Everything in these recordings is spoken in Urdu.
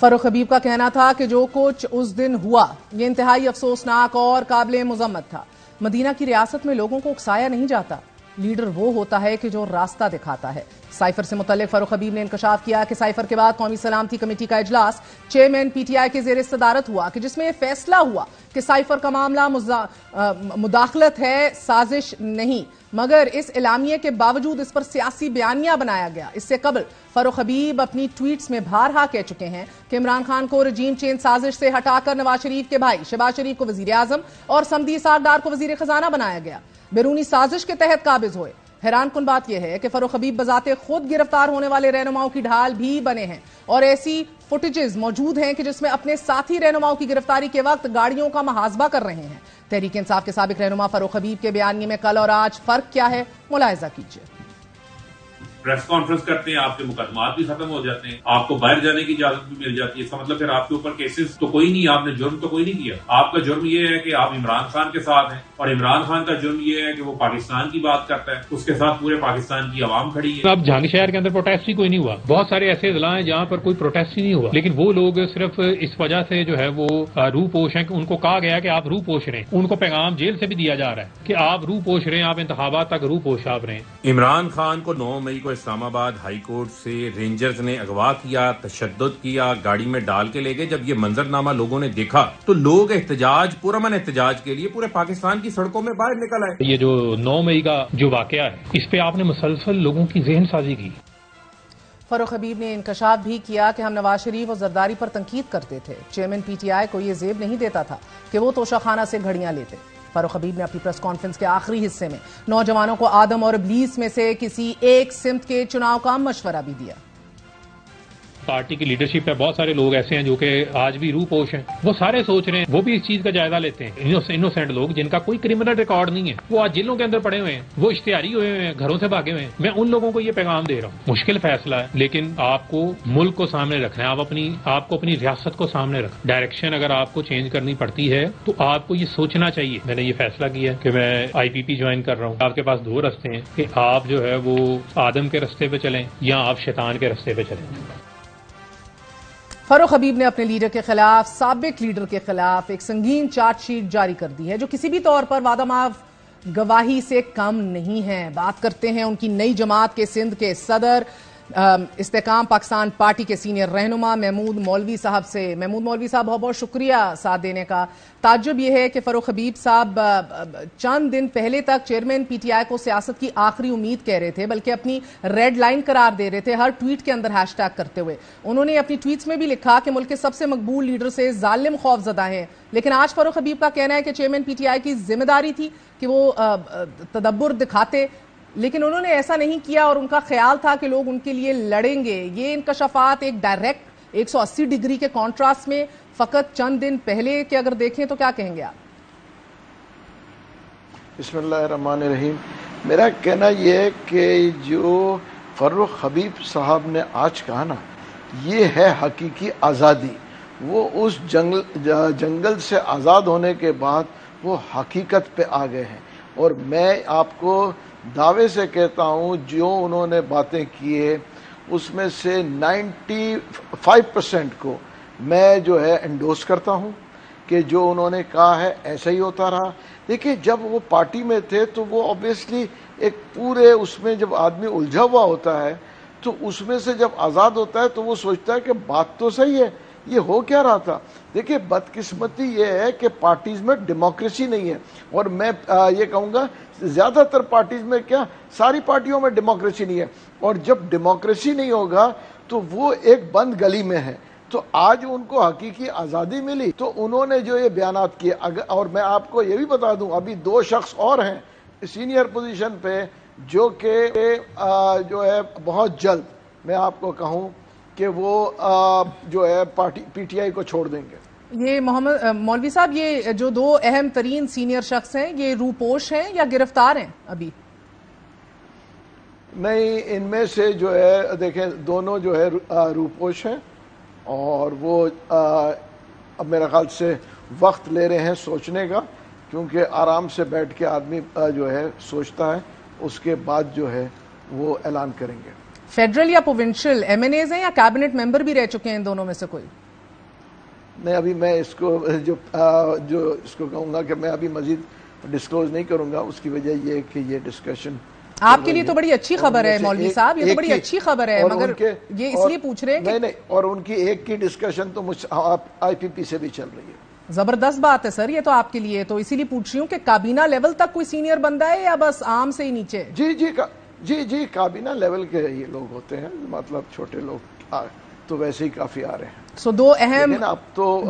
فاروق حبیب کا کہنا تھا کہ جو کچھ اس دن ہوا یہ انتہائی افسوسناک اور قابل مذمت تھا. مدینہ کی ریاست میں لوگوں کو اکسایا نہیں جاتا، لیڈر وہ ہوتا ہے کہ جو راستہ دکھاتا ہے. سائفر سے متعلق فاروق حبیب نے انکشاف کیا کہ سائفر کے بعد قومی سلامتی کمیٹی کا اجلاس چیئرمین پی ٹی آئی کے زیر صدارت ہوا کہ جس میں یہ فیصلہ ہوا کہ سائفر کا معاملہ مداخلت ہے، سازش نہیں، مگر اس اعلامیے کے باوجود اس پر سیاسی بیانیہ بنایا گیا. اس سے قبل فاروق حبیب اپنی ٹویٹس میں بارہا کہہ چکے ہیں کہ عمران خان کو رجیم چینج سازش سے ہٹا کر نواز شریف کے بھائی شہباز شریف کو وزیر اعظم اور صمدی اسحاق ڈار کو وزیر خزانہ بنایا گیا، بیرونی سازش کے تحت قابض ہوئے. حیران کن بات یہ ہے کہ فاروق حبیب بذات خود گرفتار ہونے والے رہنماؤں کی ڈھال بھی بنے ہیں اور ایسی فوٹیجز موجود ہیں کہ جس میں اپنے ساتھی رہنماؤں کی گرفتاری کے وقت گاڑیوں کا محاسبہ کر رہے ہیں. تحریک انصاف کے سابق رہنما فاروق حبیب کے بیانیے میں کل اور آج فرق کیا ہے، ملاحظہ کیجیے. پریس کانفرنس کرتے ہیں، آپ کے مقدمات بھی ختم ہو جاتے ہیں، آپ کو باہر جانے کی اجازت بھی مل جاتی ہے. اس کا مطلب پھر آپ کے اوپر کیسز تو کوئی نہیں، آپ نے جرم تو کوئی نہیں کیا. آپ کا جرم یہ ہے کہ آپ عمران خان کے ساتھ ہیں اور عمران خان کا جرم یہ ہے کہ وہ پاکستان کی بات کرتا ہے، اس کے ساتھ پورے پاکستان کی عوام کھڑی ہے. اب جہانگیر شہر کے اندر پروٹیسٹ ہی کوئی نہیں ہوا. بہت سارے ایسے اضلاع ہیں جہاں پر کوئی پروٹیسٹ ہی نہیں ہوا، لیکن وہ لوگ صرف اس وجہ سے جو ہے وہ روح پوش ہیں کہ ان کو کہا گیا کہ آپ روح پوش رہیں. ان کو پیغام جیل سے بھی دیا جا رہا ہے کہ آپ روح پوش رہیں، آپ انتخابات تک روح پوش آپ رہیں. عمران خان کو 9 مئی کو اسلام آباد ہائی کورٹ سے رینجرز نے اغوا کیا، تشدد کیا، گاڑی میں ڈال کے لے گئے. جب یہ منظرنامہ لوگوں نے دیکھا تو لوگ احتجاج، پرامن احتجاج کے لیے پورے پاکستان کی سڑکوں میں باہر نکل آئے. یہ جو 9 مئی کا جو واقعہ ہے اس پہ آپ نے مسلسل لوگوں کی ذہن سازی کی. فاروق حبیب نے انکشاف بھی کیا کہ ہم نواز شریف اور زرداری پر تنقید کرتے تھے، چیئرمین پی ٹی آئی کو یہ زیب نہیں دیتا تھا کہ وہ توشہ خانہ سے گھڑیاں لیتے. فاروق حبیب نے اپنی پریس کانفرنس کے آخری حصے میں نوجوانوں کو آدم اور ابلیس میں سے کسی ایک سمت کے چناؤ کا مشورہ بھی دیا. پارٹی کی لیڈرشپ ہے، بہت سارے لوگ ایسے ہیں جو کہ آج بھی روح پوش ہیں، وہ سارے سوچ رہے ہیں، وہ بھی اس چیز کا جائزہ لیتے ہیں. انوسینٹ لوگ جن کا کوئی کرمنل ریکارڈ نہیں ہے وہ آج جیلوں کے اندر پڑے ہوئے ہیں، وہ اشتہاری ہوئے ہوئے ہیں، گھروں سے بھاگے ہوئے ہیں. میں ان لوگوں کو یہ پیغام دے رہا ہوں، مشکل فیصلہ ہے لیکن آپ کو ملک کو سامنے رکھنا ہے، آپ کو اپنی ریاست کو سامنے رکھنا. ڈائریکشن اگر آپ کو چینج کرنی پڑتی ہے تو آپ کو یہ سوچنا چاہیے. میں نے یہ فیصلہ کیا کہ میں IPP جوائن کر رہا ہوں. آپ کے پاس 2 راستے ہیں کہ آپ جو ہے وہ آدم کے راستے پہ چلیں یا آپ شیطان کے راستے پہ چلیں. فاروق حبیب نے اپنے لیڈر کے خلاف، سابق لیڈر کے خلاف ایک سنگین چارج شیٹ جاری کر دی ہے جو کسی بھی طور پر وعدہ معاف گواہی سے کم نہیں ہے. بات کرتے ہیں ان کی نئی جماعت کے سندھ کے صدر، استحکام پاکستان پارٹی کے سینئر رہنما محمود مولوی صاحب سے. محمود مولوی صاحب بہت بہت شکریہ ساتھ دینے کا. تعجب یہ ہے کہ فاروق حبیب صاحب چند دن پہلے تک چیئرمین پی ٹی آئی کو سیاست کی آخری امید کہہ رہے تھے، بلکہ اپنی ریڈ لائن قرار دے رہے تھے ہر ٹویٹ کے اندر ہیش ٹیگ کرتے ہوئے. انہوں نے اپنی ٹویٹس میں بھی لکھا کہ ملک کے سب سے مقبول لیڈر سے ظالم خوف زدہ ہیں. لیکن آج فاروق حبیب کا کہنا ہے کہ چیئرمین پی ٹی آئی کی ذمہ داری تھی کہ وہ تدبر دکھاتے، لیکن انہوں نے ایسا نہیں کیا اور ان کا خیال تھا کہ لوگ ان کے لیے لڑیں گے. یہ انکشافات ایک ڈائریکٹ 180 ڈگری کے کانٹراسٹ میں فقط چند دن پہلے کے اگر دیکھیں تو کیا کہیں گے آپ؟ بسم اللہ الرحمن الرحیم. میرا کہنا یہ ہے کہ جو فاروق حبیب صاحب نے آج کہا نا، یہ ہے حقیقی آزادی. وہ اس جنگل سے آزاد ہونے کے بعد وہ حقیقت پہ آ گئے ہیں. اور میں آپ کو دعوے سے کہتا ہوں جو انہوں نے باتیں کیے اس میں سے 95% کو میں جو ہے انڈورس کرتا ہوں کہ جو انہوں نے کہا ہے ایسا ہی ہوتا رہا. دیکھیں جب وہ پارٹی میں تھے تو وہ اوبیسلی ایک پورے اس میں جب آدمی الجھا ہوا ہوتا ہے تو اس میں سے جب آزاد ہوتا ہے تو وہ سوچتا ہے کہ بات تو صحیح ہے، یہ ہو کیا رہا تھا. دیکھیں بدقسمتی یہ ہے کہ پارٹیز میں ڈیموکریسی نہیں ہے. اور میں یہ کہوں گا زیادہ تر پارٹیز میں، کیا ساری پارٹیوں میں ڈیموکریسی نہیں ہے. اور جب ڈیموکریسی نہیں ہوگا تو وہ ایک بند گلی میں ہے. تو آج ان کو حقیقی آزادی ملی تو انہوں نے جو یہ بیانات کیے. اور میں آپ کو یہ بھی بتا دوں ابھی 2 شخص اور ہیں سینئر پوزیشن پہ جو کہ جو ہے بہت جلد میں آپ کو کہوں کہ وہ جو ہے پارٹی پی ٹی آئی کو چھوڑ دیں گے. یہ محمد مولوی صاحب، یہ جو 2 اہم ترین سینئر شخص ہیں یہ روپوش ہیں یا گرفتار ہیں ابھی؟ نہیں، ان میں سے جو ہے دیکھیں دونوں جو ہے روپوش ہیں اور وہ اب میرا خیال سے وقت لے رہے ہیں سوچنے کا، کیونکہ آرام سے بیٹھ کے آدمی جو ہے سوچتا ہے اس کے بعد جو ہے وہ اعلان کریں گے. فیڈرل یا پروونشل ایم این ایز ہیں یا کیبنٹ ممبر بھی رہ چکے ہیں ان دونوں میں سے کوئی؟ نہیں ابھی میں اس کو جو اس کو کہوں گا کہ میں ابھی مزید ڈسکلوز نہیں کروں گا، اس کی وجہ یہ ہے کہ یہ ڈسکشن آپ کے لیے تو بڑی اچھی خبر ہے مولوی صاحب، یہ تو بڑی اچھی خبر ہے، مگر یہ اس لیے پوچھ رہے ہیں کہ نہیں اور ان کی ایک کی ڈسکشن تو آئی پی پی سے بھی چل رہی ہے۔ زبردست بات ہے سر یہ تو آپ کے لیے، تو اسی لیے پوچھ رہی ہوں کہ کابینہ لیول تک کوئی سینئر بندہ ہے یا بس عام سے ہی نیچے؟ جی کابینہ لیول کے یہ لوگ ہوتے ہیں، مطلب چھوٹے لوگ تو ویسے ہی کافی آ رہے ہیں۔ سو دو اہم اب تو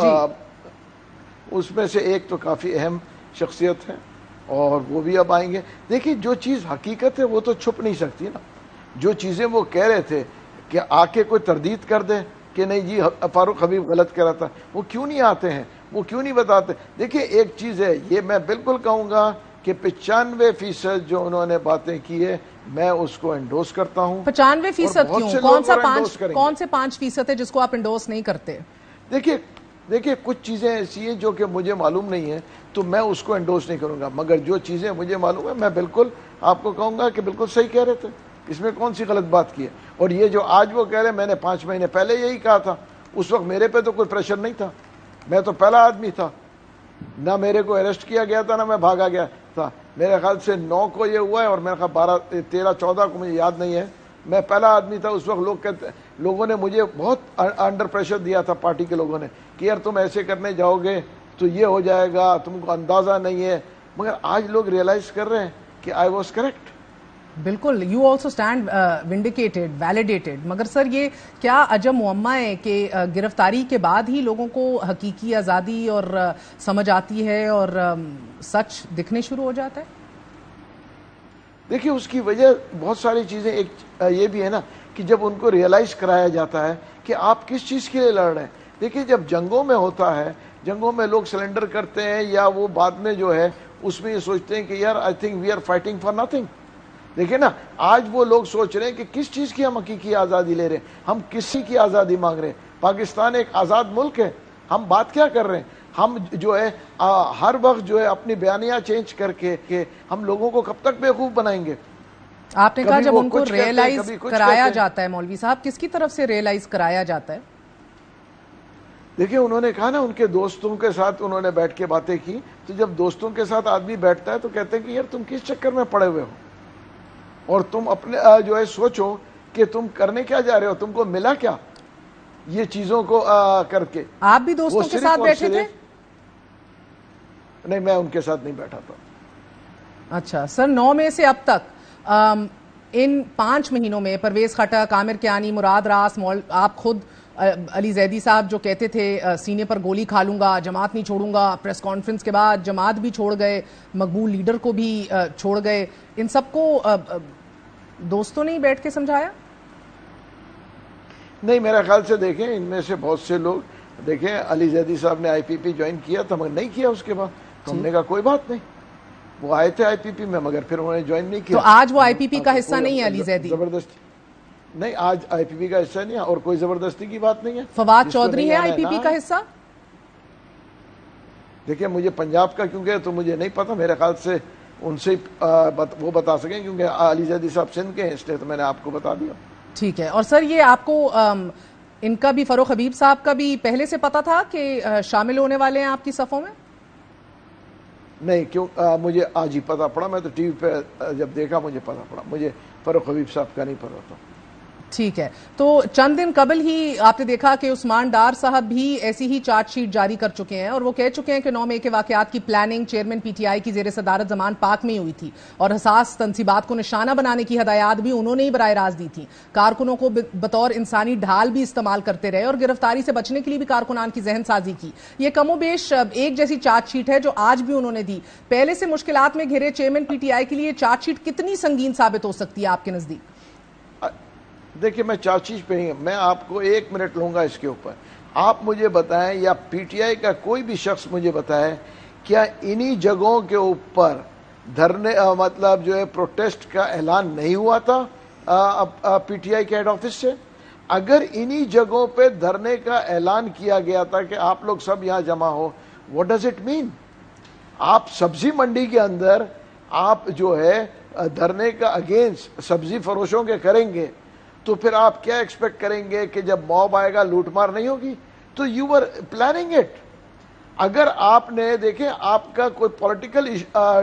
اس میں سے ایک تو کافی اہم شخصیت ہے اور وہ بھی اب آئیں گے۔ دیکھیں جو چیز حقیقت ہے وہ تو چھپ نہیں سکتی نا، جو چیزیں وہ کہہ رہے تھے کہ آ کے کوئی تردید کر دے کہ نہیں جی فاروق حبیب غلط کہہ رہا تھا، وہ کیوں نہیں آتے ہیں، وہ کیوں نہیں بتاتے؟ دیکھیں ایک چیز ہے، یہ میں بالکل کہوں گا کہ 95% جو انہوں نے باتیں کی ہے میں اس کو انڈوس کرتا ہوں۔ 95% کیوں؟ کون سے 5% ہے جس کو آپ انڈوس نہیں کرتے؟ دیکھیے کچھ چیزیں ایسی ہیں جو کہ مجھے معلوم نہیں ہے تو میں اس کو انڈوس نہیں کروں گا، مگر جو چیزیں مجھے معلوم ہے میں بالکل آپ کو کہوں گا کہ بالکل صحیح کہہ رہے تھے، اس میں کون سی غلط بات کی ہے۔ اور یہ جو آج وہ کہہ رہے ہیں، میں نے 5 مہینے پہلے یہی کہا تھا، اس وقت میرے پہ تو کوئی پریشر نہیں تھا، میں تو پہلا آدمی تھا، نہ میرے کو اریسٹ کیا گیا تھا نہ میں بھاگا گیا تھا۔ میرے خیال سے 9 کو یہ ہوا ہے اور میرے خیال 12 13 14 کو مجھے یاد نہیں ہے، میں پہلا آدمی تھا۔ اس وقت لوگوں نے مجھے بہت انڈر پریشر دیا تھا، پارٹی کے لوگوں نے، کہ یار تم ایسے کرنے جاؤ گے تو یہ ہو جائے گا، تم کو اندازہ نہیں ہے، مگر آج لوگ ریئلائز کر رہے ہیں کہ آئی واز کریکٹ۔ بالکل، یو آلسو اسٹینڈ ونڈیکیٹڈ، ویلیڈیٹڈ، مگر سر یہ کیا عجب معمہ ہے کہ گرفتاری کے بعد ہی لوگوں کو حقیقی آزادی اور سمجھ آتی ہے اور سچ دکھنے شروع ہو جاتا ہے؟ دیکھیے اس کی وجہ بہت ساری چیزیں، ایک یہ بھی ہے نا کہ جب ان کو ریئلائز کرایا جاتا ہے کہ آپ کس چیز کے لیے لڑ رہے ہیں۔ دیکھیے جب جنگوں میں ہوتا ہے، جنگوں میں لوگ سلنڈر کرتے ہیں یا وہ بعد میں جو ہے اس میں یہ سوچتے ہیں کہ یار I think we are fighting for nothing. دیکھیں نا آج وہ لوگ سوچ رہے ہیں کہ کس چیز کی ہم حقیقی آزادی لے رہے ہیں، ہم کسی کی آزادی مانگ رہے ہیں۔ پاکستان ایک آزاد ملک ہے، ہم بات کیا کر رہے ہیں؟ ہم جو ہے ہر وقت جو ہے اپنی بیانیہ چینج کر کے کہ ہم لوگوں کو کب تک بیوقوف بنائیں گے؟ آپ نے کہا جب ان کو ریئلائز کرایا جاتا ہے، مولوی صاحب کس کی طرف سے ریئلائز کرایا جاتا ہے؟ دیکھیں انہوں نے کہا نا ان کے دوستوں کے ساتھ انہوں نے بیٹھ کے باتیں کی، تو جب دوستوں کے ساتھ آدمی بیٹھتا ہے تو کہتے ہیں کہ یار تم کس چکر میں پڑے ہوئے ہو اور تم اپنے جو ہے سوچو کہ تم کرنے کیا جا رہے ہو، تم کو ملا کیا یہ چیزوں کو کر کے۔ آپ بھی دوستوں کے ساتھ بیٹھے تھے؟ نہیں میں ان کے ساتھ نہیں بیٹھا تھا۔ اچھا سر، 9 میں سے اب تک ان 5 مہینوں میں پرویز خٹک، عامر کیانی، مراد راس، آپ خود علی زیدی صاحب جو کہتے تھے سینے پر گولی کھا لوں گا، جماعت نہیں چھوڑوں گا، پریس کانفرنس کے بعد جماعت بھی چھوڑ گئے، مقبول لیڈر کو بھی چھوڑ گئے، ان سب کو دوستوں نے ہی بیٹھ کے سمجھایا؟ نہیں میرے خیال سے دیکھیں ان میں سے بہت سے لوگ، دیکھیں علی زیدی صاحب نے آئی پی پی جوائن کیا تھا مگر نہیں کیا، اس کے بعد تو ہم نے کہا کوئی بات نہیں، وہ آئے تھے آئی پی پی میں مگر پھر انہوں نے جوائن نہیں کیا۔ تو آج وہ آئی پی پی کا حصہ نہیں ہے علی زیدی؟ زبردستی نہیں، آج آئی پی پی کا حصہ نہیں ہے اور کوئی زبردستی کی بات نہیں ہے۔ فواد چودھری ہے آئی پی پی کا حصہ؟ دیکھیں مجھے پنجاب کا کیونکہ تو مجھے نہیں پتا، میرے خیال سے ان سے وہ بتا سکیں کیونکہ علی زیدی صاحب سندھ کے ہیں، اس لیے تو میں نے آپ کو بتا دیا۔ ٹھیک ہے، اور سر یہ آپ کو ان کا بھی، فاروق حبیب صاحب کا بھی پہلے سے پتا تھا کہ شامل ہونے والے ہیں آپ کی صفوں میں؟ نہیں، کیوں مجھے آج ہی پتا پڑا، میں تو ٹی وی پہ جب دیکھا مجھے پتا پڑا، مجھے فاروق حبیب صاحب کا نہیں پتا تھا۔ ٹھیک ہے، تو چند دن قبل ہی آپ نے دیکھا کہ عثمان ڈار صاحب بھی ایسی ہی چارج شیٹ جاری کر چکے ہیں اور وہ کہہ چکے ہیں کہ 9 مئی کے واقعات کی پلاننگ چیئرمین پی ٹی آئی کی زیر صدارت زمان پاک میں ہی ہوئی تھی اور حساس تنصیبات کو نشانہ بنانے کی ہدایات بھی انہوں نے ہی براہ راست دی تھی، کارکنوں کو بطور انسانی ڈھال بھی استعمال کرتے رہے اور گرفتاری سے بچنے کے لیے بھی کارکنان کی ذہن سازی کی۔ یہ کم و بیش ایک جیسی چارج شیٹ ہے جو آج بھی انہوں نے دی۔ پہلے سے مشکلات میں گھرے چیئرمین پی ٹی آئی کے لیے چارج شیٹ کتنی سنگین ثابت ہو سکتی ہے آپ کے نزدیک؟ دیکھیں میں چار چیز پہ ہی، میں آپ کو 1 منٹ لوں گا اس کے اوپر۔ آپ مجھے بتائیں یا پی ٹی آئی کا کوئی بھی شخص مجھے بتائے کیا انہی جگہوں کے اوپر دھرنے مطلب جو ہے پروٹیسٹ کا اعلان نہیں ہوا تھا پی ٹی آئی کے ہیڈ آفس سے؟ اگر انہی جگہوں پہ دھرنے کا اعلان کیا گیا تھا کہ آپ لوگ سب یہاں جمع ہو، واٹ ڈز اٹ مین؟ آپ سبزی منڈی کے اندر آپ جو ہے دھرنے کا اگینسٹ سبزی فروشوں کے کریں گے تو پھر آپ کیا ایکسپیکٹ کریں گے کہ جب موب آئے گا لوٹ مار نہیں ہوگی؟ تو یو ور پلاننگ اٹ. اگر آپ نے دیکھیں آپ کا کوئی پولیٹیکل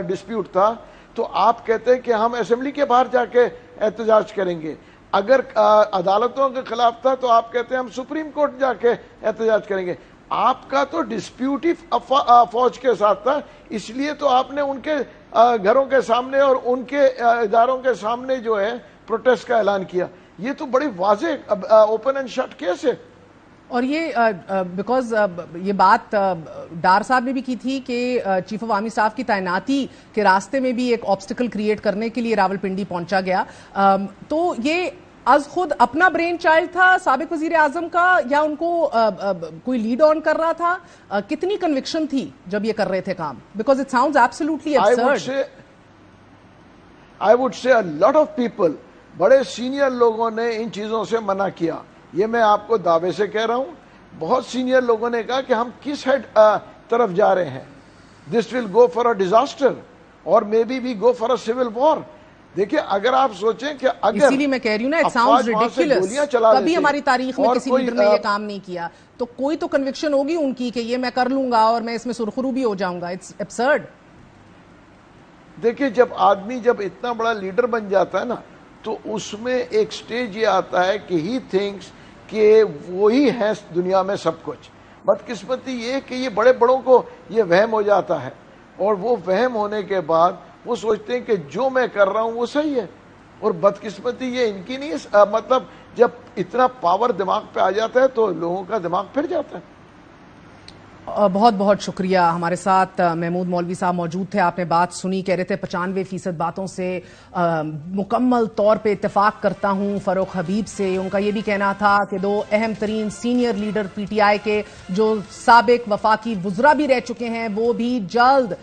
ڈسپیوٹ تھا تو آپ کہتے ہیں کہ ہم اسمبلی کے باہر جا کے احتجاج کریں گے. اگر عدالتوں کے خلاف تھا تو آپ کہتے ہیں ہم سپریم کورٹ جا کے احتجاج کریں گے. آپ کا تو ڈسپیوٹ ہی فوج کے ساتھ تھا, اس لیے تو آپ نے ان کے گھروں کے سامنے اور ان کے اداروں کے سامنے جو ہے پروٹیسٹ کا اعلان کیا. یہ تو بڑی واضح اوپن اینڈ شٹ کیس ہے. اور یہ بیکاز یہ بات ڈار صاحب نے بھی کی تھی کہ چیف آف آرمی اسٹاف کی تعیناتی کے راستے میں بھی ایک آبسٹیکل کریٹ کرنے کے لیے راولپنڈی پہنچا گیا. تو یہ از خود اپنا برین چائلڈ تھا سابق وزیر اعظم کا, یا ان کو کوئی لیڈ آن کر رہا تھا؟ کتنی کنوکشن تھی جب یہ کر رہے تھے کام؟ Because it sounds absolutely absurd. I would say a lot of people, بڑے سینئر لوگوں نے ان چیزوں سے منع کیا. یہ میں آپ کو دعوے سے کہہ رہا ہوں. بہت سینئر لوگوں نے کہا کہ ہم کس طرف جا رہے ہیں. This will go for a disaster or maybe we go for a civil war. دیکھیں اگر آپ سوچیں کہ اگر اسی لیے میں کہہ رہی ہوں نا, اٹ ساؤنڈز ریڈیکولس, کبھی ہماری تاریخ میں کسی لیڈر نے یہ کام نہیں کیا, تو کوئی تو کنوکشن ہوگی ان کی کہ یہ میں کر لوں گا اور میں اس میں سرخرو بھی ہو جاؤں گا. It's absurd. دیکھیں جب آدمی جب اتنا بڑا لیڈر بن جاتا ہے نا, تو اس میں ایک سٹیج یہ آتا ہے کہ ہی تھنکس کہ وہی ہے دنیا میں سب کچھ. بدقسمتی یہ کہ یہ بڑے بڑوں کو یہ وہم ہو جاتا ہے, اور وہ وہم ہونے کے بعد وہ سوچتے ہیں کہ جو میں کر رہا ہوں وہ صحیح ہے. اور بدقسمتی یہ ان کی نہیں, مطلب جب اتنا پاور دماغ پہ آ جاتا ہے تو لوگوں کا دماغ پھر جاتا ہے. بہت بہت شکریہ. ہمارے ساتھ محمود مولوی صاحب موجود تھے. آپ نے بات سنی, کہہ رہے تھے 95% باتوں سے مکمل طور پہ اتفاق کرتا ہوں فاروق حبیب سے. ان کا یہ بھی کہنا تھا کہ دو اہم ترین senior leader P T I کے جو سابق وفاقی وزراء بھی رہ چکے ہیں وہ بھی جلد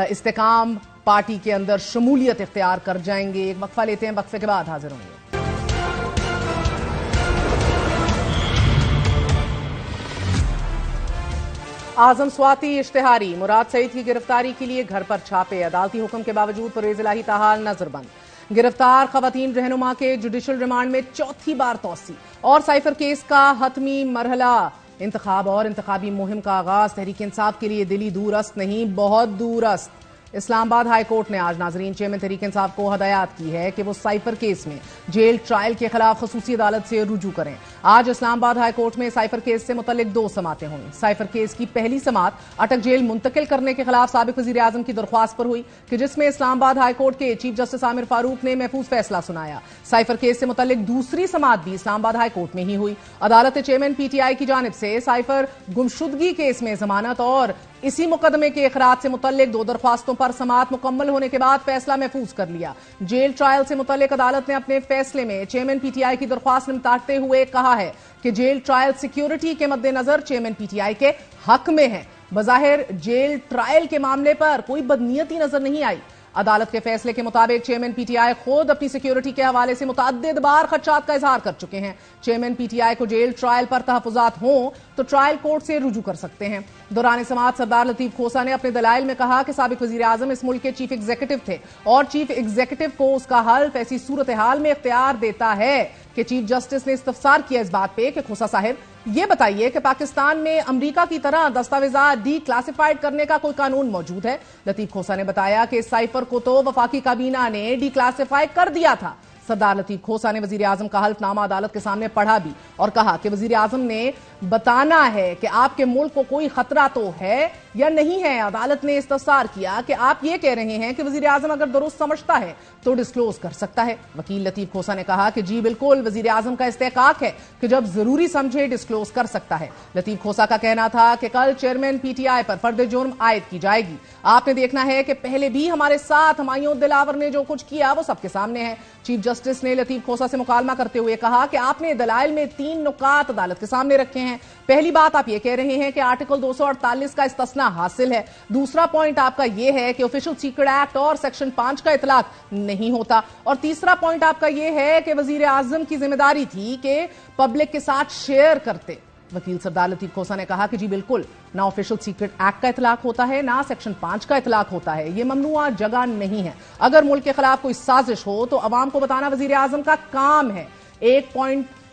استحکام پارٹی کے اندر شمولیت اختیار کر جائیں گے. ایک وقفہ لیتے ہیں, وقفے کے بعد حاضر ہوں گے. اعظم سواتی اشتہاری, مراد سعید کی گرفتاری کے لیے گھر پر چھاپے, عدالتی حکم کے باوجود پرویز الہی تاحال نظر بند. گرفتار خواتین رہنما کے جوڈیشل ریمانڈ میں چوتھی بار توسیع. اور سائفر کیس کا حتمی مرحلہ, انتخاب اور انتخابی مہم کا آغاز. تحریک انصاف کے لیے دلی دورست نہیں, بہت دورست. اسلام آباد ہائی کورٹ نے آج ناظرین چیئرمین تحریک انصاف کو ہدایات کی ہے کہ وہ سائفر کیس میں جیل ٹرائل کے خلاف خصوصی عدالت سے رجوع کریں. آج اسلام آباد ہائی کورٹ میں سائفر کیس سے متعلق 2 سماعتیں ہوئیں. سائفر کیس کی پہلی سماعت اٹک جیل منتقل کرنے کے خلاف سابق وزیر اعظم کی درخواست پر ہوئی کہ جس میں اسلام آباد ہائی کورٹ کے چیف جسٹس عامر فاروق نے محفوظ فیصلہ سنایا. سائفر کیس سے متعلق دوسری سماعت بھی اسلام آباد ہائی کورٹ میں ہی ہوئی. عدالت چیئرمین پی ٹی آئی کی جانب سے سائفر گمشدگی کیس میں ضمانت اور اسی مقدمے کے اخراج سے متعلق 2 درخواستوں پر سماعت مکمل ہونے کے بعد فیصلہ محفوظ کر لیا. جیل ٹرائل سے متعلق عدالت نے اپنے فیصلے میں چیئرمین پی ٹی آئی کی درخواست نمٹاتے ہوئے کہا ہے کہ جیل ٹرائل سیکیورٹی کے مد نظر چیئرمین پی ٹی آئی کے حق میں ہے. بظاہر جیل ٹرائل کے معاملے پر کوئی بدنیتی نظر نہیں آئی. عدالت کے فیصلے کے مطابق چیئرمین پی ٹی آئی خود اپنی سیکیورٹی کے حوالے سے متعدد بار خدشات کا اظہار کر چکے ہیں. چیئرمین پی ٹی آئی کو جیل ٹرائل پر تحفظات ہوں تو ٹرائل کورٹ سے رجوع کر سکتے ہیں. دوران سماعت سردار لطیف کھوسا نے اپنے دلائل میں کہا کہ سابق وزیر اعظم اس ملک کے چیف ایگزیکٹو تھے اور چیف ایگزیکٹو کو اس کا حلف ایسی صورتحال میں اختیار دیتا ہے کہ چیف جسٹس نے استفسار کیا اس بات پہ کہ کھوسا صاحب یہ بتائیے کہ پاکستان میں امریکہ کی طرح دستاویزات ڈی کلاسیفائڈ کرنے کا کوئی قانون موجود ہے. لطیف کھوسا نے بتایا کہ اس سائفر کو تو وفاقی کابینہ نے ڈی کلاسیفائی کر دیا تھا. سردار لطیف کھوسا نے وزیر اعظم کا حلف نامہ عدالت کے سامنے پڑھا بھی اور کہا کہ وزیر اعظم نے بتانا ہے کہ آپ کے ملک کو کوئی خطرہ تو ہے یا نہیں ہے. عدالت نے استفسار کیا کہ آپ یہ کہہ رہے ہیں کہ وزیر اعظم اگر درست سمجھتا ہے تو ڈسکلوز کر سکتا ہے. وکیل لطیف کھوسا نے کہا کہ جی بالکل, وزیر اعظم کا استحقاق ہے کہ جب ضروری سمجھے ڈسکلوز کر سکتا ہے. لطیف کھوسا کا کہنا تھا کہ کل چیئرمین پی ٹی آئی پر فرد جرم عائد کی جائے گی. آپ نے دیکھنا ہے کہ پہلے بھی ہمارے ساتھ ہمایوں دلاور نے جو کچھ کیا وہ سب کے سامنے ہے. چیف جسٹس نے لطیف کھوسا سے مکالمہ کرتے ہوئے کہا کہ آپ نے دلائل میں 3 نکات عدالت کے سامنے رکھے ہیں. پہلی بات آپ یہ کہہ رہے ہیں کہ آرٹیکل 248 کا استثناء حاصل ہے. دوسرا پوائنٹ آپ کا یہ ہے کہ آفیشل سیکرٹ ایکٹ اور سیکشن 5 کا اطلاق نہیں ہوتا. اور تیسرا پوائنٹ آپ کا یہ ہے کہ وزیر اعظم کی ذمہ داری تھی کہ پبلک کے ساتھ شیئر کرتے. وکیل سردار لطیف کھوسا نے کہا کہ جی بالکل, نہ آفیشل سیکرٹ ایکٹ کا اطلاق ہوتا ہے نہ سیکشن 5 کا اطلاق ہوتا ہے. یہ ممنوعہ جگہ نہیں ہے. اگر ملک کے خلاف کوئی سازش ہو تو عوام کو بتانا وزیر اعظم کا کام ہے. 1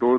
2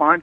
5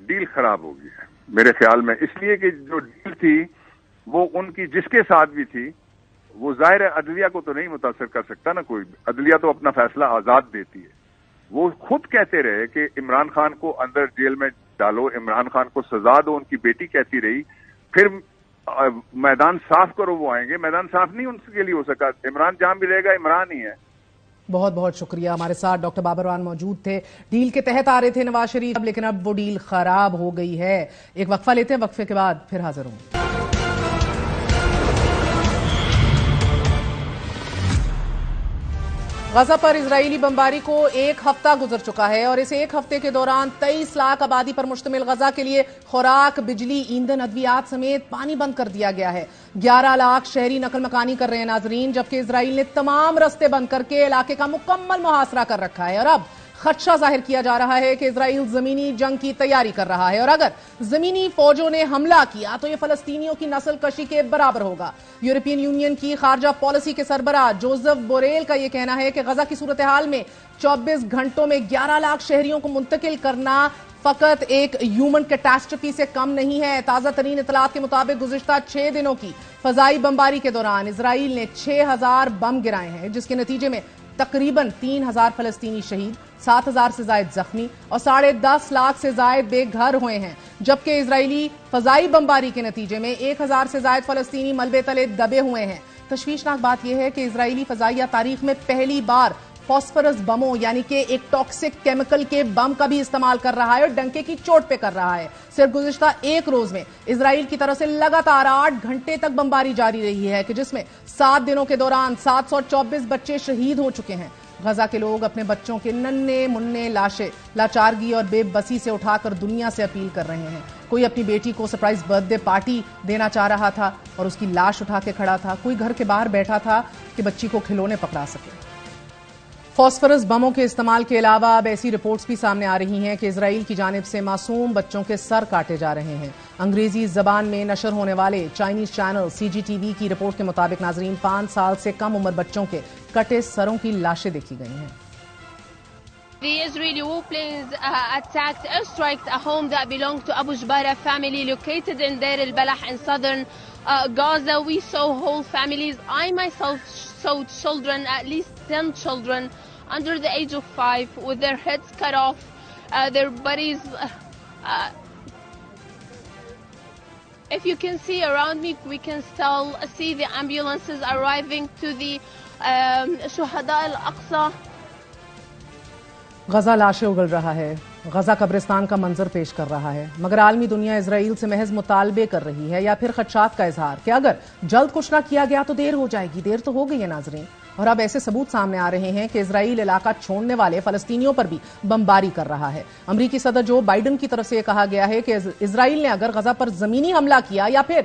ڈیل خراب ہو گئی ہے میرے خیال میں، اس لیے کہ جو ڈیل تھی وہ ان کی جس کے ساتھ بھی تھی، وہ ظاہر عدلیہ کو تو نہیں متاثر کر سکتا نا کوئی، عدلیہ تو اپنا فیصلہ آزاد دیتی ہے۔ وہ خود کہتے رہے کہ عمران خان کو اندر جیل میں ڈالو، عمران خان کو سزا دو، ان کی بیٹی کہتی رہی، پھر میدان صاف کرو وہ آئیں گے، میدان صاف نہیں ان کے لیے ہو سکا، عمران جہاں بھی رہے گا عمران ہی ہے۔ بہت بہت شکریہ، ہمارے ساتھ ڈاکٹر بابر روان موجود تھے۔ ڈیل کے تحت آ رہے تھے نواز شریف، لیکن اب وہ ڈیل خراب ہو گئی ہے۔ ایک وقفہ لیتے ہیں، وقفے کے بعد پھر حاضر ہوں۔ غزہ پر اسرائیلی بمباری کو ایک ہفتہ گزر چکا ہے، اور اس ایک ہفتے کے دوران 23 لاکھ آبادی پر مشتمل غزہ کے لیے خوراک، بجلی، ایندھن، ادویات سمیت پانی بند کر دیا گیا ہے۔ 11 لاکھ شہری نقل مکانی کر رہے ہیں ناظرین، جبکہ اسرائیل نے تمام رستے بند کر کے علاقے کا مکمل محاصرہ کر رکھا ہے، اور اب خدشہ ظاہر کیا جا رہا ہے کہ اسرائیل زمینی جنگ کی تیاری کر رہا ہے، اور اگر زمینی فوجوں نے حملہ کیا تو یہ فلسطینیوں کی نسل کشی کے برابر ہوگا۔ یورپین یونین کی خارجہ پالیسی کے سربراہ جوزف بوریل کا یہ کہنا ہے کہ غزہ کی صورتحال میں 24 گھنٹوں میں 11 لاکھ شہریوں کو منتقل کرنا فقط ایک ہیومن کیٹاسٹرفی سے کم نہیں ہے۔ تازہ ترین اطلاعات کے مطابق گزشتہ 6 دنوں کی فضائی بمباری کے دوران اسرائیل نے 6000 بم گرائے ہیں، جس کے نتیجے میں تقریباً 3000 فلسطینی شہید، 7000 سے زائد زخمی اور 10.5 لاکھ سے زائد بے گھر ہوئے ہیں، جبکہ اسرائیلی فضائی بمباری کے نتیجے میں 1000 سے زائد فلسطینی ملبے تلے دبے ہوئے ہیں۔ تشویشناک بات یہ ہے کہ اسرائیلی فضائیہ تاریخ میں پہلی بار فاسفورس بموں یعنی کہ ایک ٹاکسک کیمیکل کے بم کا بھی استعمال کر رہا ہے، اور ڈنکے کی چوٹ پہ کر رہا ہے۔ صرف گزشتہ ایک روز میں اسرائیل کی طرف سے لگاتار 8 گھنٹے تک بمباری جاری رہی ہے، کہ جس میں 7 دنوں کے دوران 724 بچے شہید ہو چکے ہیں۔ غزہ کے لوگ اپنے بچوں کے ننھے منھے لاشیں لاچارگی اور بے بسی سے اٹھا کر دنیا سے اپیل کر رہے ہیں۔ کوئی اپنی بیٹی کو سرپرائز برتھ ڈے پارٹی دینا چاہ رہا تھا اور اس کی لاش اٹھا کے کھڑا تھا، کوئی گھر کے باہر بیٹھا تھا کہ بچی کو کھلونے پکڑا سکے۔ فاسفورس بموں کے استعمال کے علاوہ اب ایسی رپورٹس بھی سامنے آ رہی ہیں کہ اسرائیل کی جانب سے معصوم بچوں کے سر کاٹے جا رہے ہیں۔ انگریزی زبان میں نشر ہونے والے چائنیز چینل CGTV کی رپورٹ کے مطابق ناظرین 5 سال سے کم عمر بچوں کے کٹے سروں کی لاشیں دیکھی گئی ہیں۔ The Israeli warplanes attacked airstrikes a home that belonged to Abu Jbara family located in Deir al-Balah in southern Gaza. We saw whole families. I myself saw children, at least 10 children under the age of 5 with their heads cut off, their bodies. If you can see around me, we can still see the ambulances arriving to the Shuhada al-Aqsa. Gaza لاشیں اگل رہا ہے، غزہ قبرستان کا منظر پیش کر رہا ہے، مگر عالمی دنیا اسرائیل سے محض مطالبے کر رہی ہے یا پھر خدشات کا اظہار کہ اگر جلد کچھ نہ کیا گیا تو دیر ہو جائے گی۔ دیر تو ہو گئی ہے ناظرین، اور اب ایسے ثبوت سامنے آ رہے ہیں کہ اسرائیل علاقہ چھوڑنے والے فلسطینیوں پر بھی بمباری کر رہا ہے۔ امریکی صدر جو بائیڈن کی طرف سے یہ کہا گیا ہے کہ اسرائیل نے اگر غزہ پر زمینی حملہ کیا یا پھر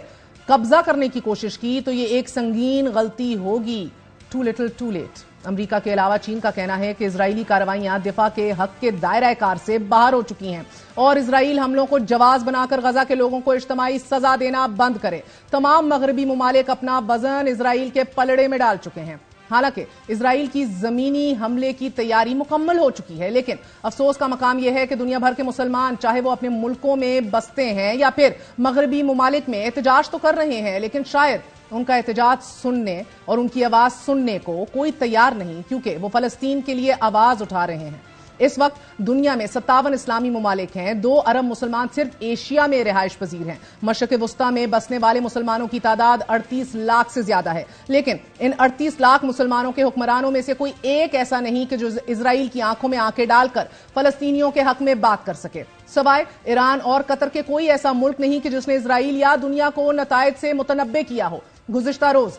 قبضہ کرنے کی کوشش کی تو یہ ایک سنگین غلطی ہوگی۔ Too little too late. امریکہ کے علاوہ چین کا کہنا ہے کہ اسرائیلی کارروائیاں دفاع کے حق کے دائرہ کار سے باہر ہو چکی ہیں، اور اسرائیل حملوں کو جواز بنا کر غزہ کے لوگوں کو اجتماعی سزا دینا بند کرے۔ تمام مغربی ممالک اپنا وزن اسرائیل کے پلڑے میں ڈال چکے ہیں۔ حالانکہ اسرائیل کی زمینی حملے کی تیاری مکمل ہو چکی ہے، لیکن افسوس کا مقام یہ ہے کہ دنیا بھر کے مسلمان چاہے وہ اپنے ملکوں میں بستے ہیں یا پھر مغربی ممالک میں احتجاج تو کر رہے ہیں، لیکن شاید ان کا احتجاج سننے اور ان کی آواز سننے کو کوئی تیار نہیں، کیونکہ وہ فلسطین کے لیے آواز اٹھا رہے ہیں۔ اس وقت دنیا میں 57 اسلامی ممالک ہیں، 2 ارب مسلمان صرف ایشیا میں رہائش پذیر ہیں۔ مشرق وسطی میں بسنے والے مسلمانوں کی تعداد 38 لاکھ سے زیادہ ہے، لیکن ان 38 لاکھ مسلمانوں کے حکمرانوں میں سے کوئی ایک ایسا نہیں کہ جو اسرائیل کی آنکھوں میں آنکھیں ڈال کر فلسطینیوں کے حق میں بات کر سکے۔ سوائے ایران اور قطر کے کوئی ایسا ملک نہیں کہ جس نے اسرائیل یا دنیا کو نتائج سے متنبع کیا ہو۔ گزشتہ روز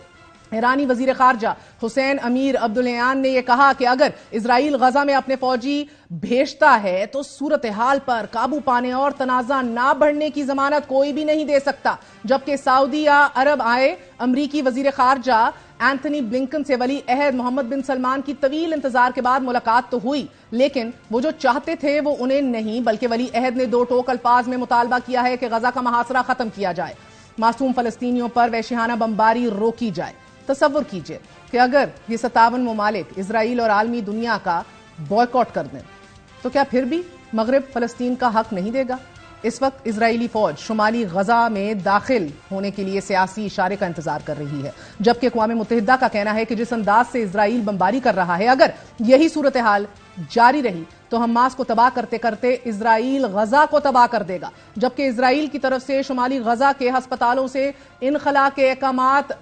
ایرانی وزیر خارجہ حسین امیر عبداللیان نے یہ کہا کہ اگر اسرائیل غزہ میں اپنے فوجی بھیجتا ہے تو صورتحال پر قابو پانے اور تنازع نہ بڑھنے کی ضمانت کوئی بھی نہیں دے سکتا، جبکہ سعودی یا عرب آئے امریکی وزیر خارجہ اینتھنی بلنکن سے ولی عہد محمد بن سلمان کی طویل انتظار کے بعد ملاقات تو ہوئی، لیکن وہ جو چاہتے تھے وہ انہیں نہیں، بلکہ ولی عہد نے 2 ٹوک الفاظ میں مطالبہ کیا ہے کہ غزہ کا محاصرہ ختم کیا جائے، معصوم فلسطینیوں پر وحشیانہ بمباری روکی جائے۔ تصور کیجئے کہ اگر یہ 57 ممالک اسرائیل اور عالمی دنیا کا بائیکاٹ کر دیں تو کیا پھر بھی مغرب فلسطین کا حق نہیں دے گا؟ اس وقت اسرائیلی فوج شمالی غزہ میں داخل ہونے کے لیے سیاسی اشارے کا انتظار کر رہی ہے، جبکہ اقوام متحدہ کا کہنا ہے کہ جس انداز سے اسرائیل بمباری کر رہا ہے، اگر یہی صورتحال جاری رہی تو حماس کو تباہ کرتے کرتے اسرائیل غزہ کو تباہ کر دے گا، جبکہ اسرائیل کی طرف سے شمالی غزہ کے ہسپتالوں سے انخلا کے احکامات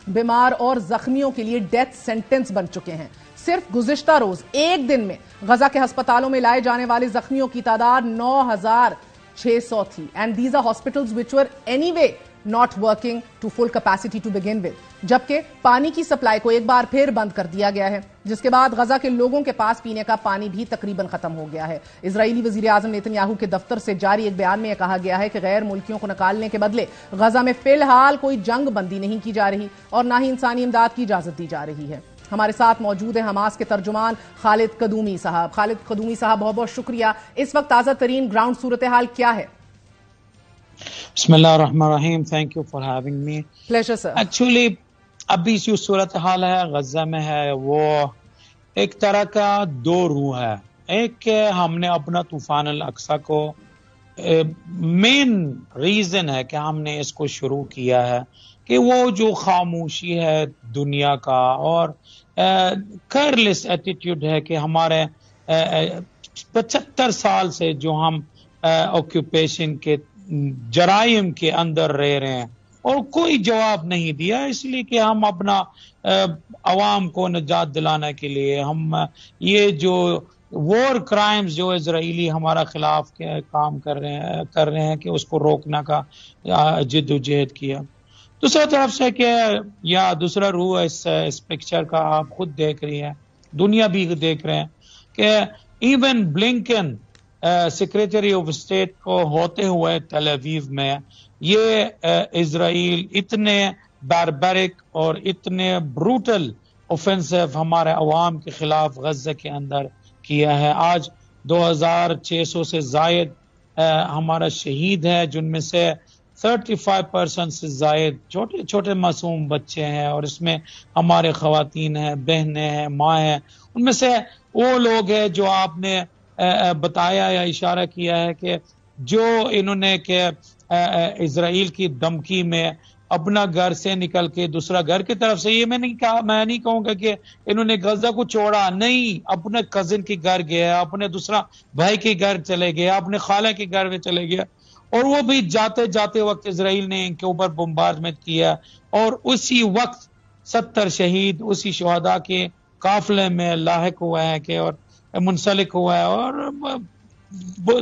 بیمار اور زخمیوں کے لیے ڈیتھ سینٹنس بن چکے ہیں۔ صرف گزشتہ روز ایک دن میں غزہ کے ہسپتالوں میں لائے جانے والے زخمیوں کی تعداد 9,600 تھی، and these are hospitals which were anyway not working to full capacity to begin with، جبکہ پانی کی سپلائی کو ایک بار پھر بند کر دیا گیا ہے، جس کے بعد غزہ کے لوگوں کے پاس پینے کا پانی بھی تقریباً ختم ہو گیا ہے۔ اسرائیلی وزیر اعظم نیتن یاہو کے دفتر سے جاری ایک بیان میں یہ کہا گیا ہے کہ غیر ملکیوں کو نکالنے کے بدلے غزہ میں فی الحال کوئی جنگ بندی نہیں کی جا رہی اور نہ ہی انسانی امداد کی اجازت دی جا رہی ہے۔ ہمارے ساتھ موجود ہیں حماس کے ترجمان خالد قدومی صاحب۔ خالد قدومی صاحب، بہت بہت شکریہ۔ اس وقت تازہ ترین گراؤنڈ صورتحال کیا ہے؟ بسم اللہ الرحمن الرحیم، thank you for having me. Pleasure sir. Actually ابھی جو صورتحال ہے غزہ میں ہے وہ ایک طرح کا دو روح ہے۔ ایک کہ ہم نے اپنا طوفان الاقصی کو مین ریزن ہے کہ ہم نے اس کو شروع کیا ہے کہ وہ جو خاموشی ہے دنیا کا اور کیئرلیس ایٹیٹیوڈ ہے کہ ہمارے 75 سال سے جو ہم آکوپیشن کے جرائم کے اندر رہ رہے ہیں اور کوئی جواب نہیں دیا، اس لیے کہ ہم اپنا عوام کو نجات دلانے کے لیے ہم یہ جو وار کرائمز جو اسرائیلی ہمارا خلاف کام کر رہے ہیں کہ اس کو روکنا کا جد و جہد کیا۔ دوسرا طرف سے کہ یا دوسرا روح اس پکچر کا آپ خود دیکھ رہی ہیں، دنیا بھی دیکھ رہے ہیں کہ even Blinken secretary of state کو ہوتے ہوئے تل اویو میں یہ اسرائیل اتنے باربرک اور اتنے بروٹل اوفینسو ہمارے عوام کے خلاف غزہ کے اندر کیا ہے۔ آج 2,600 سے زائد ہمارا شہید ہے، جن میں سے 35% سے زائد چھوٹے چھوٹے معصوم بچے ہیں، اور اس میں ہمارے خواتین ہیں، بہنیں ہیں، ماں ہیں۔ ان میں سے وہ لوگ ہیں جو آپ نے بتایا یا اشارہ کیا ہے کہ جو انہوں نے کہ اسرائیل کی دھمکی میں اپنا گھر سے نکل کے دوسرا گھر کی طرف سے، یہ میں نہیں کہوں گا کہ انہوں نے غزہ کو چھوڑا، نہیں، اپنے کزن کے گھر گیا، اپنے دوسرا بھائی کے گھر چلے گیا، اپنے خالہ کے گھر میں چلے گیا، اور وہ بھی جاتے وقت اسرائیل نے ان کے اوپر بمبارڈمنٹ کیا، اور اسی وقت 70 شہید اسی شہداء کے قافلے میں لاحق ہوئے ہیں کہ اور منسلک ہوا ہے، اور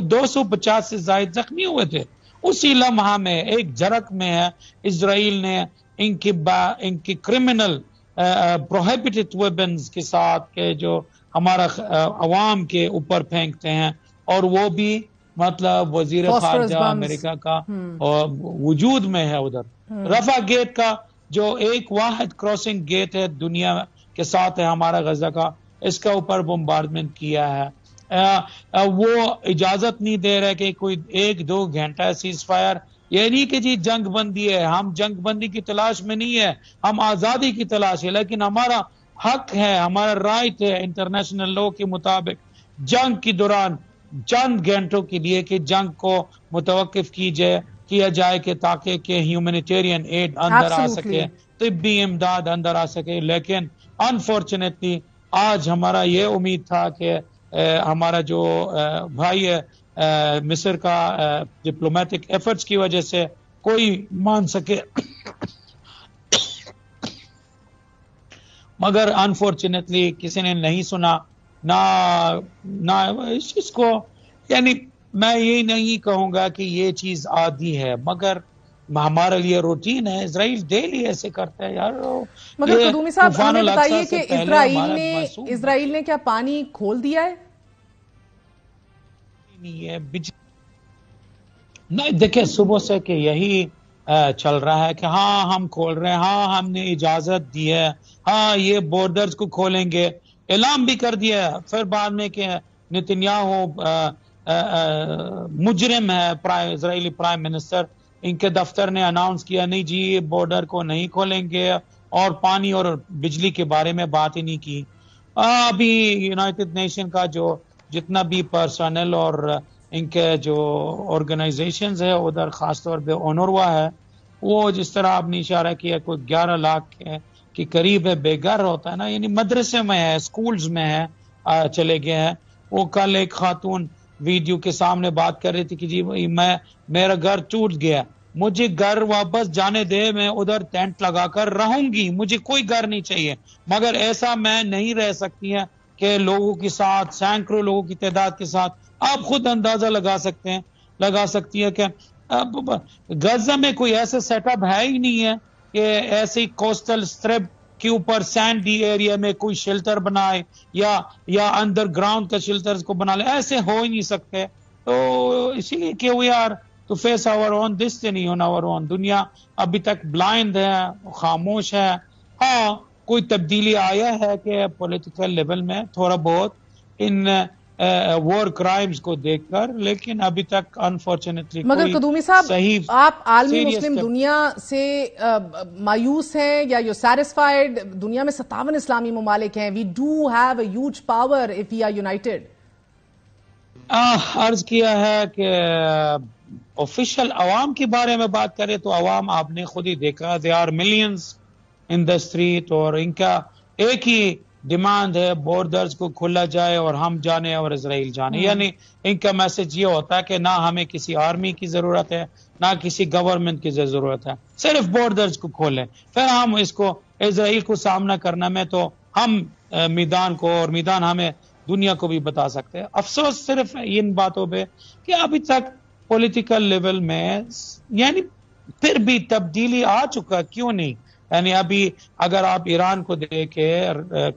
250 سے زائد زخمی ہوئے تھے۔ اسی لمحہ میں ایک جھڑک میں ہے اسرائیل نے ان کی کرمنل پروہیبٹڈ ویپنز کے ساتھ کہ جو ہمارا عوام کے اوپر پھینکتے ہیں، اور وہ بھی مطلب وزیر خارجہ امریکہ کا وجود میں ہے ادھر۔ رفح گیٹ کا جو ایک واحد کراسنگ گیٹ ہے دنیا کے ساتھ ہے ہمارا غزہ کا، اس کا اوپر بمبارڈمنٹ کیا ہے۔ وہ اجازت نہیں دے رہے کہ کوئی 1-2 گھنٹہ سیز فائر، یہ نہیں کہ جی جنگ بندی ہے، ہم جنگ بندی کی تلاش میں نہیں ہے، ہم آزادی کی تلاش ہے، لیکن ہمارا حق ہے، ہمارا رائٹ ہے انٹرنیشنل لاء کے مطابق جنگ کے دوران چند گھنٹوں کے لیے کہ جنگ کو متوقف کیا جائے کہ تاکہ کہ ہیومینیٹیرین ایڈ اندر آ سکے، طبی امداد اندر آ سکے۔ لیکن انفارچونیٹلی آج ہمارا یہ امید تھا کہ ہمارا جو بھائی ہے مصر کا ڈپلومیٹک ایفرٹس کی وجہ سے کوئی مان سکے، مگر انفارچونیٹلی کسی نے نہیں سنا نہ اس چیز کو۔ یعنی میں یہ نہیں کہوں گا کہ یہ چیز عادی ہے، مگر ہمارے لیے روٹین ہے، اسرائیل ڈیلی ایسے کرتا ہے یار۔ مگر قدومی صاحب ہمیں بتائیے کہ اسرائیل نے کیا پانی کھول دیا ہے؟ نہیں، دیکھیں صبح سے کہ یہی چل رہا ہے کہ ہاں ہم کھول رہے ہیں، ہاں ہم نے اجازت دی ہے، ہاں یہ بارڈرز کو کھولیں گے، اعلان بھی کر دیا ہے۔ پھر بعد میں کہ نتنیاہو مجرم ہے، اسرائیلی پرائم منسٹر، ان کے دفتر نے اناؤنس کیا نہیں جی یہ بارڈر کو نہیں کھولیں گے، اور پانی اور بجلی کے بارے میں بات ہی نہیں کی۔ ابھی یونائٹڈ نیشن کا جو جتنا بھی پرسنل اور ان کے جو آرگنائزیشنز ہے ادھر خاص طور پہ اونروا ہے، وہ جس طرح آپ نے اشارہ کیا کوئی 11 لاکھ کے قریب ہے بے گھر ہوتا ہے نا، یعنی مدرسے میں ہے، سکولز میں ہے، چلے گئے ہیں. وہ کل ایک خاتون ویڈیو کے سامنے بات کر رہی تھی کہ جی میرا گھر ٹوٹ گیا، مجھے گھر واپس جانے دے، میں ادھر ٹینٹ لگا کر رہوں گی، مجھے کوئی گھر نہیں چاہیے. مگر ایسا میں نہیں رہ سکتی ہے کہ لوگوں کے ساتھ، سینکڑوں لوگوں کی تعداد کے ساتھ، آپ خود اندازہ لگا سکتی ہے کہ غزہ میں کوئی ایسا سیٹ اپ ہے ہی نہیں ہے کہ ایسی کوسٹل اسٹرپ کے اوپر سینڈی ایریا میں کوئی شیلٹر بنائے یا انڈر گراؤنڈ کا شیلٹر کو بنا لے، ایسے ہو ہی نہیں سکتے. تو اسی لیے کہ we are to face our own destiny on our own. دنیا ابھی تک بلائنڈ ہے، خاموش ہے. ہاں کوئی تبدیلی آیا ہے کہ پولیٹیکل لیول میں تھوڑا بہت ان وار کرائمز کو دیکھ کر، لیکن ابھی تک انفارچونیٹلی مگر قدومی صاحب آپ عالمی مسلم دنیا سے مایوس ہیں یا یو سیٹسفائیڈ؟ دنیا میں 57 اسلامی ممالک ہیں. We do have a huge power if we are united. عرض کیا ہے کہ آفیشل عوام کے بارے میں بات کریں تو عوام آپ نے خود ہی دیکھا، they are millions in the street, اور ان کا ایک ہی ڈیمانڈ ہے بارڈرز کو کھلا جائے اور ہم جانے اور اسرائیل جانے. یعنی ان کا میسج یہ ہوتا ہے کہ نہ ہمیں کسی آرمی کی ضرورت ہے، نہ کسی گورنمنٹ کی ضرورت ہے، صرف بارڈرز کو کھولیں، پھر ہم اس کو اسرائیل کو سامنا کرنا میں تو ہم میدان کو، اور میدان ہمیں دنیا کو بھی بتا سکتے ہیں. افسوس صرف ان باتوں پہ کہ ابھی تک پولیٹیکل لیول میں یعنی پھر بھی تبدیلی آ چکا، کیوں نہیں؟ یعنی ابھی اگر آپ ایران کو دیکھے،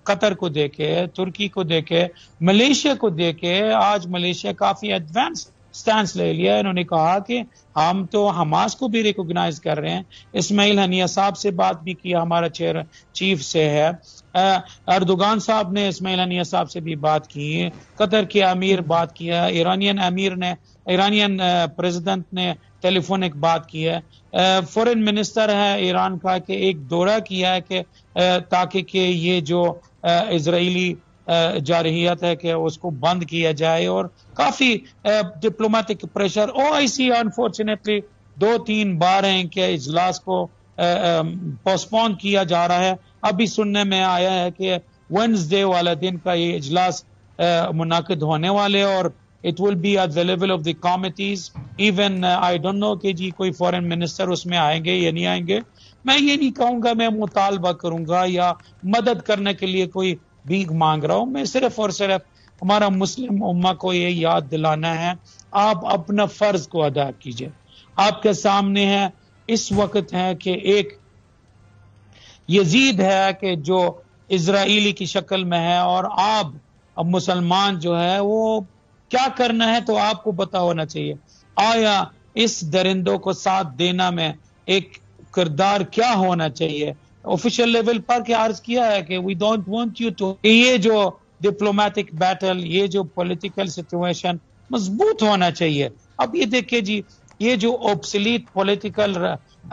قطر کو دیکھے، ترکی کو دیکھے، ملیشیا کو دیکھے، آج ملیشیا کافی ایڈوانس سٹینس لے لیا. انہوں نے کہا کہ ہم تو حماس کو بھی ریکوگنائز کر رہے ہیں. اسماعیل ہنیہ صاحب سے بات بھی کیا، ہمارا چیف سے ہے. اردوغان صاحب نے اسماعیل ہنیہ صاحب سے بھی بات کی، قطر کے امیر بات کیا، ایرانین پریزیڈنٹ نے ٹیلی فونک بات کی ہے. فورن منسٹر ہے ایران کا کہ ایک دورہ کیا ہے کہ تاکہ کہ یہ جو اسرائیلی جارحیت ہے کہ اس کو بند کیا جائے، اور کافی ڈپلومیٹک پریشر. OIC انفارچونیٹلی 2-3 بار ہیں کہ اجلاس کو پوسٹپون کیا جا رہا ہے. ابھی سننے میں آیا ہے کہ وینسڈے والا دن کا یہ اجلاس منعقد ہونے والے، اور it will be at the level of the committees. Even I don't know کہ جی کوئی فورن منسٹر اس میں آئیں گے یا نہیں آئیں گے. میں یہ نہیں کہوں گا میں مطالبہ کروں گا یا مدد کرنے کے لیے کوئی بھیک مانگ رہا ہوں. میں صرف اور صرف ہمارا مسلم امہ کو یہ یاد دلانا ہے، آپ اپنا فرض کو ادا کیجئے. آپ کے سامنے ہے اس وقت ہے کہ ایک یزید ہے کہ جو اسرائیلی کی شکل میں ہے، اور آپ اب مسلمان جو ہے وہ کیا کرنا ہے تو آپ کو پتا ہونا چاہیے. آیا اس درندوں کو ساتھ دینا میں ایک کردار کیا ہونا چاہیے؟ آفیشیل لیول پر کیا عرض کیا ہے کہ we don't want you to, یہ جو ڈپلومیٹک بیٹل، یہ جو پولیٹیکل سچویشن مضبوط ہونا چاہیے. اب یہ دیکھیں جی، یہ جو اوبسلیٹ پولیٹیکل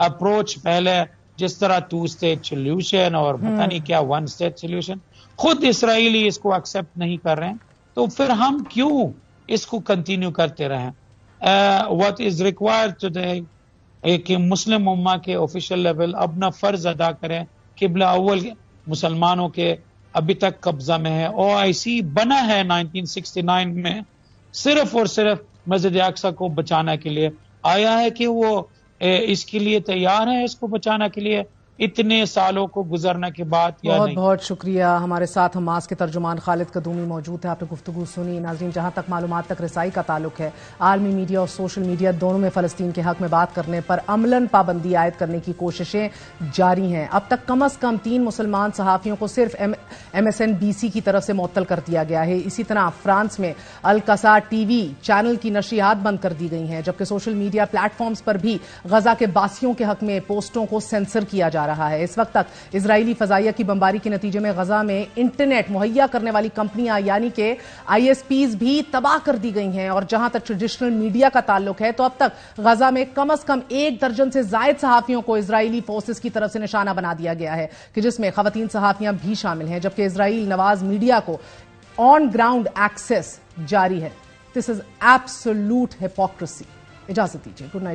اپروچ پہلے جس طرح 2 اسٹیٹ سولوشن اور پتہ نہیں کیا 1 اسٹیٹ سولوشن، خود اسرائیلی اس کو ایکسپٹ نہیں کر رہے ہیں، تو پھر ہم کیوں اس کو کنٹینیو کرتے رہیں؟ what is required today کہ مسلم امہ کے آفیشیل لیول اپنا فرض ادا کریں. قبلہ اول مسلمانوں کے ابھی تک قبضہ میں ہے. OIC بنا ہے 1969 میں صرف اور صرف مسجد اقصی کو بچانے کے لیے. آیا ہے کہ وہ اس کے لیے تیار ہے، اس کو بچانے کے لیے اتنے سالوں کو گزرنے کے بعد یا بہت نہیں؟ بہت شکریہ. ہمارے ساتھ حماس کے ترجمان خالد قدومی موجود ہیں. آپ نے گفتگو سنی. ناظرین، جہاں تک معلومات تک رسائی کا تعلق ہے، عالمی میڈیا اور سوشل میڈیا دونوں میں فلسطین کے حق میں بات کرنے پر عملاً پابندی عائد کرنے کی کوششیں جاری ہیں. اب تک کم از کم 3 مسلمان صحافیوں کو صرف MSNBC کی طرف سے معطل کر دیا گیا ہے. اسی طرح فرانس میں القصا TV چینل کی نشریات بند کر دی گئی ہیں، جبکہ سوشل میڈیا پلیٹ فارمز پر بھی غزہ کے باسیوں کے حق میں پوسٹوں کو سینسر کیا جا رہا ہے. اس وقت تک اسرائیلی فضائیہ کی بمباری کے نتیجے میں غزہ میں انٹرنیٹ مہیا کرنے والی کمپنیاں یعنی کہ ISPs بھی تباہ کر دی گئی ہیں. اور جہاں تک ٹریڈیشنل میڈیا کا تعلق ہے تو اب تک غزہ میں کم از کم 1 درجن سے زائد صحافیوں کو اسرائیلی فورسز کی طرف سے نشانہ بنا دیا گیا ہے، کہ جس میں خواتین صحافیاں بھی شامل ہیں، جبکہ اسرائیل نواز میڈیا کو آن گراؤنڈ ایکسس جاری ہے. This is absolute hypocrisy. اجازت دیجیے. Good night.